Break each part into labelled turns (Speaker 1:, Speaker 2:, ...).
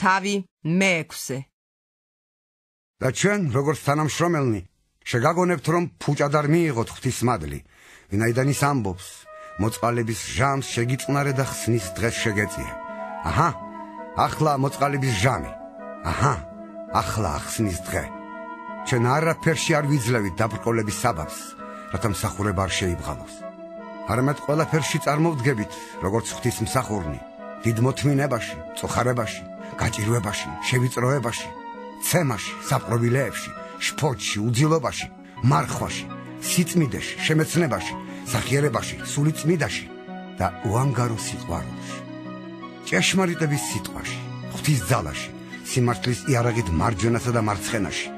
Speaker 1: თავი მე-6.
Speaker 2: და ჩვენ, როგორც თანამშრომელნი, შეგაგონებთ, რომ ფუჭად არ მიიღოთ ღვთისმადლი, ვინაიდან ის ამბობს, მოწყალების ჟამს შეგიწნარე და ხსნის დღეს შეგეწიე. აჰა, ახლა მოწყალების ჟამი. აჰა, ახლა ხსნის დღე. ჩვენ არაფერში არ ვიძლევით დაბრკოლების საბაბს, რათა მსახურება არ შეიბღალოს. არამედ ყველაფერში წარმოვდგებით, როგორც ღვთისმსახურნი, დიდ მოთმინებაში, წუხარებაში, გაჭირვებაში, შევიწროებაში, ცემაში, საპყრობილეებში, შფოთში, უძილობაში, მარხვაში, სიწმიდეში, შემეცნებაში, სახიერებაში, სულიწმიდაში და უანგარო სიყვარულში. ჭეშმარიტების სიტყვაში, ღვთის ძალაში, სიმართლის იარაღით მარჯვენასა და მარცხენაში,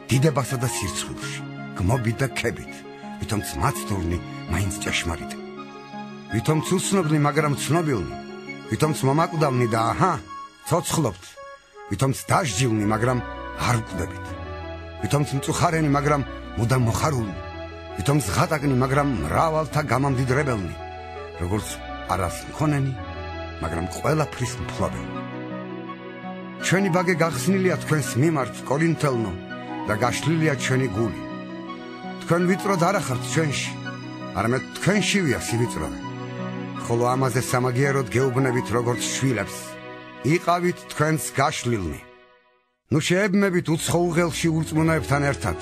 Speaker 2: დიდებასა და სირცხვილში, გმობით და ქებით, ვითომც მაცდურნი, მაინც ჭეშმარიტი. ვითომც უცნობნი, მაგრამ ცნობილნი, ვითომც მომაკვდავნი და აჰა, ცოცხლობთ, ვითომც დასჯილნი, მაგრამ არ ვკვდებით. ვითომც მწუხარენი, მაგრამ მუდამ მოხარულნი, ვითომც ღატაკნი, მაგრამ მრავალთა გამამდიდრებელნი, როგორც არას მქონენი, მაგრამ ყველაფრის მფლობელნი. ჩვენი ბაგე გახსნილია თქვენს მიმართ, კორინთელნო, და გაშლილია ჩვენი გული. თქვენ ვიწროდ არ ახართ ჩვენში, არამედ თქვენშივია სივიწროვე. ხოლო ამაზე სამაგიეროდ გეუბნებით, როგორც შვილებს, იყავით თქვენს გაშლილნი. ნუ შეებმებით უცხო უღელში ურწმუნოებთან ერთად,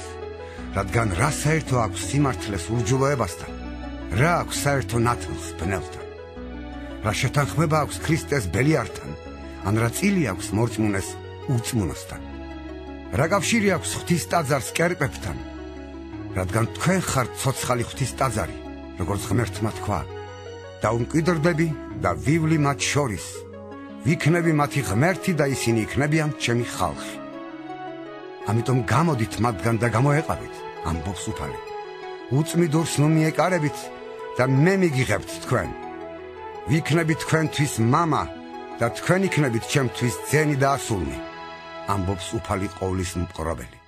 Speaker 2: რადგან რა საერთო აქვს სიმართლეს ურჯულოებასთან, რა აქვს საერთო ნათლს ბნელთან, რა შეთანხმება აქვს ქრისტეს ბელიართან, ან რა წილი აქვს მორწმუნეს ურწმუნოსთან, რა კავშირი აქვს ღვთის ტაძარს კერპებთან, რადგან თქვენ ხართ ცოცხალი ღვთის ტაძარი, როგორც ღმერთმა თქვა, და უმკვიდრდები და ვივლი მათ შორის, ვიქნები მათი ღმერთი და ისინი იქნებიან ჩემი ხალხი. ამიტომ გამოდით მათგან და გამოეყავით, ამბობს უფალი. უწმიდურს ნუ მიეკარებით და მე მიგიღებთ თქვენ. ვიქნები თქვენთვის მამა და თქვენ იქნებით ჩემთვის ძენი და ასულნი, ამბობს უფალი ყოვლის მპყრობელი.